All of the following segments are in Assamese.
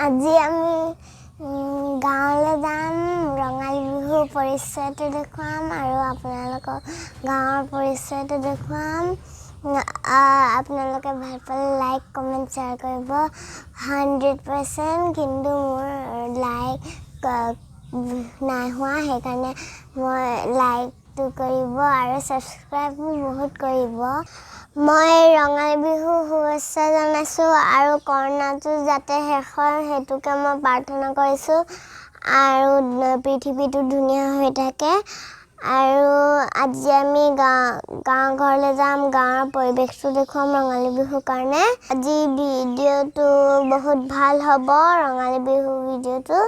আজি আমি গাঁৱলৈ যাম ৰঙালী বিহুৰ পৰিচয়টো দেখুৱাম আৰু আপোনালোকক গাঁৱৰ পৰিচয়টো দেখুৱাম আপোনালোকে ভাল পালে লাইক কমেণ্ট শ্বেয়াৰ কৰিব 100% কিন্তু মোৰ লাইক নাই হোৱা সেইকাৰণে মই লাইকটো কৰিব আৰু ছাবস্ক্ৰাইবো বহুত কৰিব মই ৰঙালী বিহু শুভেচ্ছা জনাইছোঁ আৰু কৰোনাটো যাতে শেষ হয় সেইটোকে মই প্ৰাৰ্থনা কৰিছোঁ আৰু পৃথিৱীটো ধুনীয়া হৈ থাকে আৰু আজি আমি গাঁও ঘৰলৈ যাম গাঁৱৰ পৰিৱেশটো দেখুৱাম ৰঙালী বিহুৰ কাৰণে আজি ভিডিঅ'টো বহুত ভাল হ'ব ৰঙালী বিহু ভিডিঅ'টো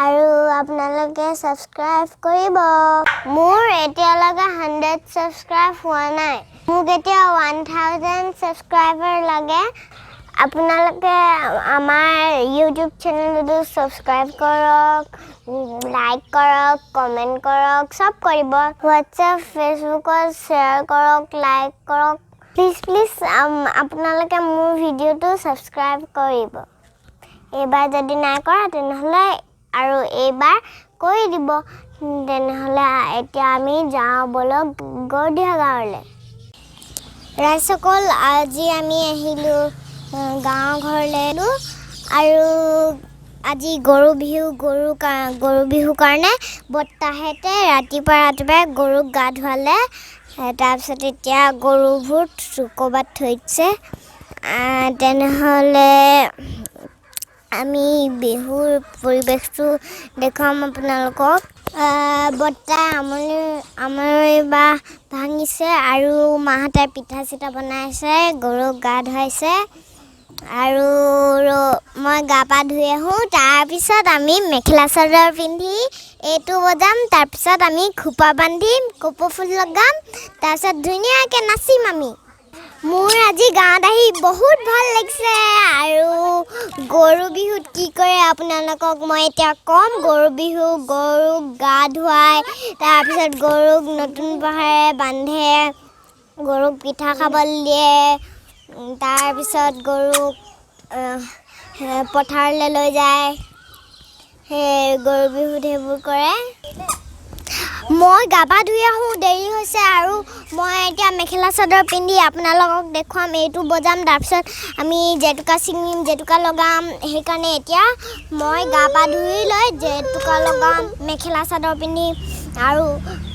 আৰু আপোনালোকে ছাবস্ক্ৰাইব কৰিব মোৰ এতিয়ালৈকে 100 ছাবস্ক্ৰাইব হোৱা নাই মোক এতিয়া 1000 ছাবস্ক্ৰাইবাৰ লাগে আপোনালোকে আমাৰ ইউটিউব চেনেলটো ছাবস্ক্ৰাইব কৰক লাইক কৰক কমেণ্ট কৰক সব কৰিব হোৱাটছএপ ফেচবুকত শ্বেয়াৰ কৰক লাইক কৰক প্লিজ আপোনালোকে মোৰ ভিডিঅ'টো ছাবস্ক্ৰাইব কৰিব এইবাৰ যদি নাই কৰা তেনেহ'লে আৰু এইবাৰ কৰি দিব তেনেহ'লে এতিয়া আমি যাওঁ বলক গড়দিয়া গাঁৱলৈ ৰাইজসকল আজি আমি আহিলোঁ গাঁও ঘৰলৈ আৰু আজি গৰু বিহুৰ কাৰণে বৰ্তাহেঁতে ৰাতিপুৱাই গৰুক গা ধুৱালে তাৰপিছত এতিয়া গৰুবোৰ ক'ৰবাত থৈছে তেনেহ'লে আমি বিহুৰ পৰিৱেশটো দেখুৱাম আপোনালোকক বৰ্তাই আমৈ বা ভাঙিছে আৰু মাহঁতে পিঠা চিঠা বনাইছে গৰুক গা ধুৱাইছে আৰু মই গা পা ধুই আহোঁ তাৰপিছত আমি মেখেলা চাদৰ পিন্ধি এইটো বজাম তাৰপিছত আমি খোপা বান্ধিম কপৌ ফুল লগাম তাৰপিছত ধুনীয়াকৈ নাচিম আমি মোৰ আজি গাঁৱত আহি বহুত ভাল লাগিছে আৰু গৰু বিহুত কি কৰে আপোনালোকক মই এতিয়া ক'ম গৰু বিহু গৰুক গা ধুৱাই তাৰপিছত গৰুক নতুন পঘাৰে বান্ধে গৰুক পিঠা খাবলৈ দিয়ে তাৰপিছত গৰুক পথাৰলৈ লৈ যায় সেই গৰু বিহুত সেইবোৰ কৰে মই গা পা ধুই আহোঁ দেৰি হৈছে আৰু মই এতিয়া মেখেলা চাদৰ পিন্ধি আপোনালোকক দেখুৱাম এইটো বজাম তাৰপিছত আমি জেতুকা ছিঙিম জেতুকা লগাম সেইকাৰণে এতিয়া মই গা পা ধুই লৈ জেতুকা লগাম মেখেলা চাদৰ পিন্ধিম আৰু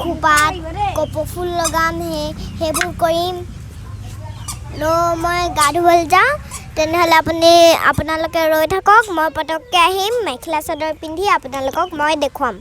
খোপাত কপৌ ফুল লগাম সেইবোৰ কৰিম মই গা ধুবলৈ যাওঁ তেনেহ'লে আপোনালোকে ৰৈ থাকক মই পটককৈ আহিম মেখেলা চাদৰ পিন্ধি আপোনালোকক মই দেখুৱাম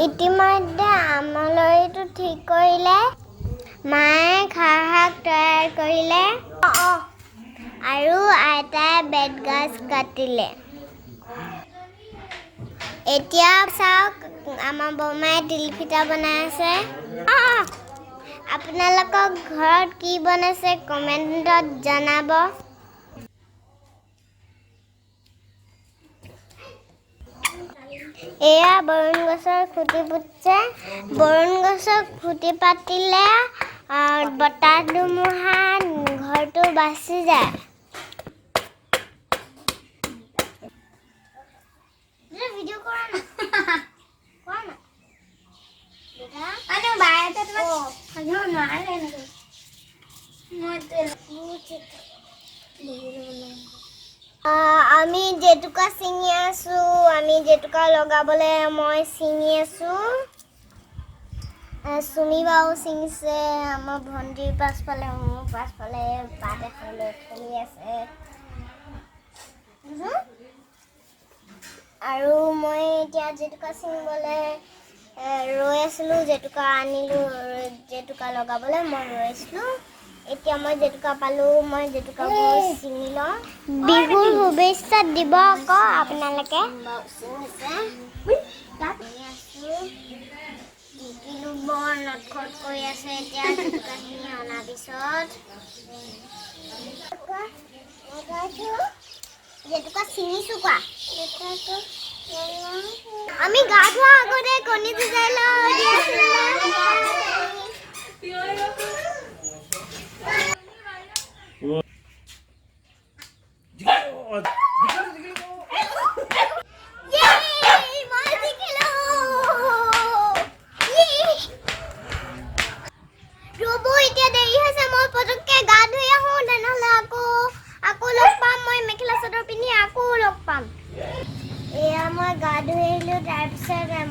ইতিমধ্যে আমলৰিটো ঠিক কৰিলে মায়ে খাৰ শাক তৈয়াৰ কৰিলে আৰু আইতাই বেতগাজ কাটিলে এতিয়া চাওক আমাৰ বৰমায়ে তিলপিঠা বনাই আছে আপোনালোকৰ ঘৰত কি বনাইছে কমেণ্টত জনাব এয়া বৰুণ গছৰ খুঁটি পুতিছে বৰুণ গছৰ খুঁটি পাতিলে বতাহ ধুমুহা ঘৰটো বাচি যায় ভিডিঅ' কৰা না আমি জেতুকা ছিঙি আছো আমি জেতুকা লগাবলে মই ছিঙি আছো সুমি বাও ছিঙিছে আমাৰ ভণ্টিৰ পাছফালে মোৰ পাছফালে পাত এখন লৈ খেলি আছে আৰু মই এতিয়া জেতুকা ছিঙিবলে ৰৈ আছিলো জেতুকা আনিলো জেতুকা লগাবলে মই ৰৈ আছিলো এতিয়া মই জেতুকা পালো মই জেতুকা ছিঙি লওঁ বিহুৰ শুভেচ্ছা দিব আকৌ আপোনালোকে কিলো বৰ নটখট কৰি আছে এতিয়া জেতুকাখিনি অনাৰ পিছত জেতুকা ছিঙিছো কোৱা আমি গা ধোৱা আগতে কণী সিজাই লওঁ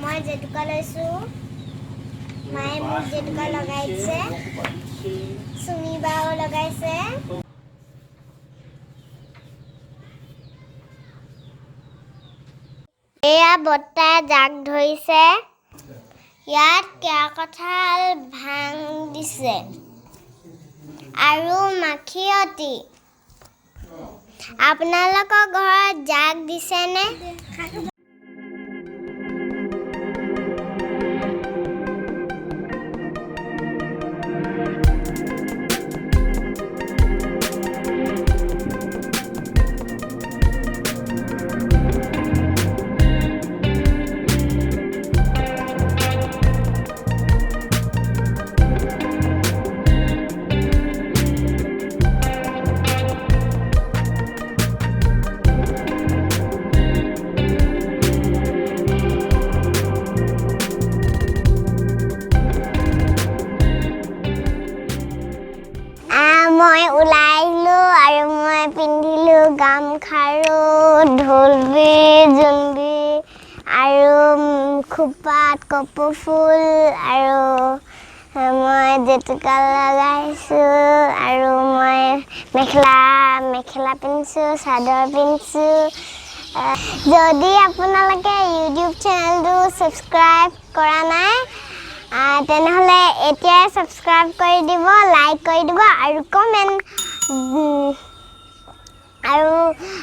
মই জেতুকা লৈছো মায়ে মোক জেতুকা লগাইছে সুমি বাও লগাইছে এয়া বৰ্তাই জাক ধৰিছে ইয়াত কেৰা কঁঠাল ভাং দিছে আৰু মাখিয়তী আপোনালোকৰ ঘৰত জাক দিছেনে মই ওলাই আহিলো আৰু মই পিন্ধিলো গামখাৰু ঢোলবি জোনবি আৰু খোপাত কপৌ ফুল আৰু মই জেতুকা লগাইছো আৰু মই মেখেলা পিন্ধিছো চাদৰ পিন্ধিছো যদি আপোনালোকে ইউটিউব চেনেলটো ছাবস্ক্ৰাইব কৰা নাই তেনেহলে এতিয়াই ছাবস্ক্ৰাইব কৰি দিব লাইক কৰি দিব আৰু কমেন্ট আৰু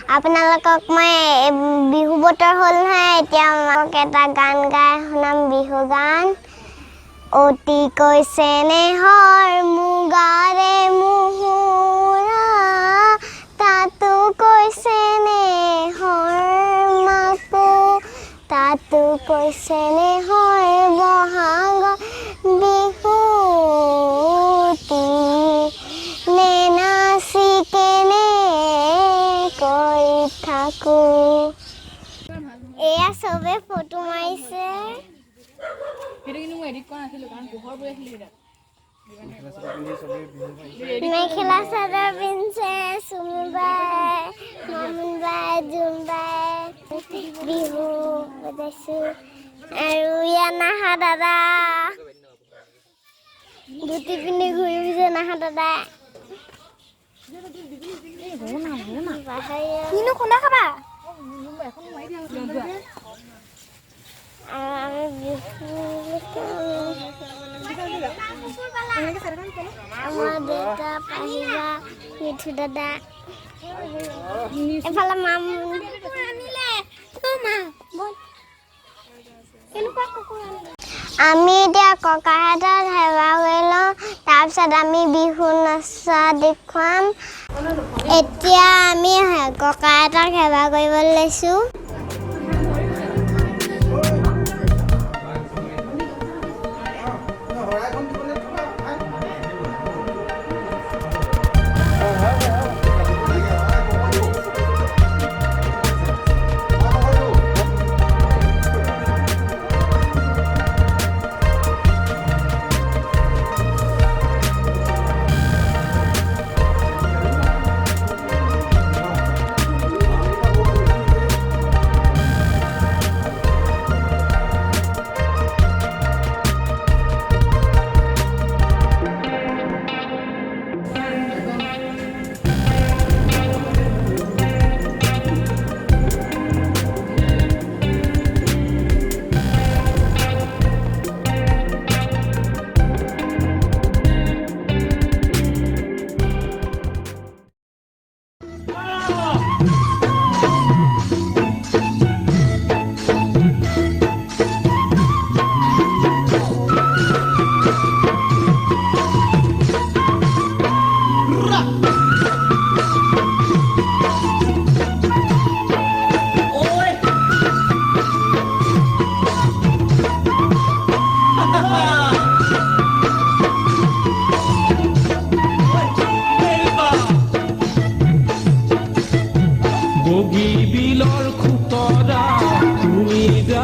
আপোনালোকক মই বিহু বতৰ হ'ল নহয় এতিয়া আমাক এটা গান গাই শুনাম বিহু গান অতি কৈছে নেহৰ মুগাৰে মুহুৰা তাতো কৈছে নেহৰ মাকো তাতো কৈছে নেহৰ বহাগ বিহুতি নে নাচি কেনে কৰি থাকো এয়া চবে ফটো মাৰিছে মেখেলা চাদৰ পিন্ধিছে সুমি বাই মামুন বাই জোন বাই বিহু বজাইছো আৰু ইয়াত নাহা দাদা ধুতি পিন্ধি ঘূৰি ফুৰিছে নাহা দাদা কিনো খুন্দা খাবা আমি আমাৰ দেউতা পাহিবা মিঠু দাদা এফালে মামুন আমি এতিয়া ককাহঁতক সেৱা কৰি লওঁ তাৰপিছত আমি বিহু নচা দেখুৱাম এতিয়া আমি ককাহঁতক সেৱা কৰিবলৈ লৈছোঁ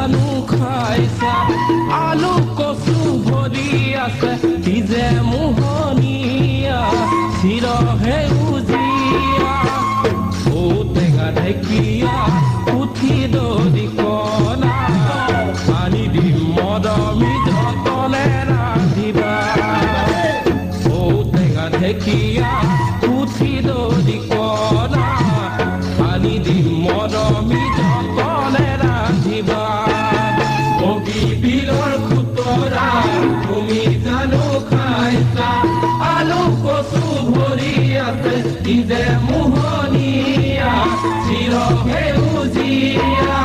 জানো খাইছা আলু কচু ভৰি আছে কি যে মোহনীয়া চিৰহে উজিয়া ঔটেঙা ঢেকীয়া পুঠি দৰি কণা আনি দিম মৰমি যতনে ৰান্ধিবা ঔটেঙা ঢেকীয়া পুঠি দৰি কণা আনি দিম মৰমি যতনে ৰান্ধিবা কবি বিলৰ খুতৰা তুমি জানো খাইছা আলু কচু ভৰি আছে কি যে মোহনীয়া চিৰহে উজিয়া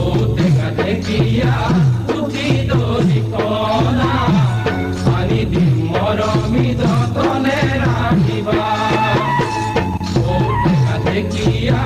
ঔটেঙা ঢেকীয়া পুঠি দৰি কণা আনি দিম মৰমি যতনে ৰান্ধিবা ঔটেঙা ঢেকীয়া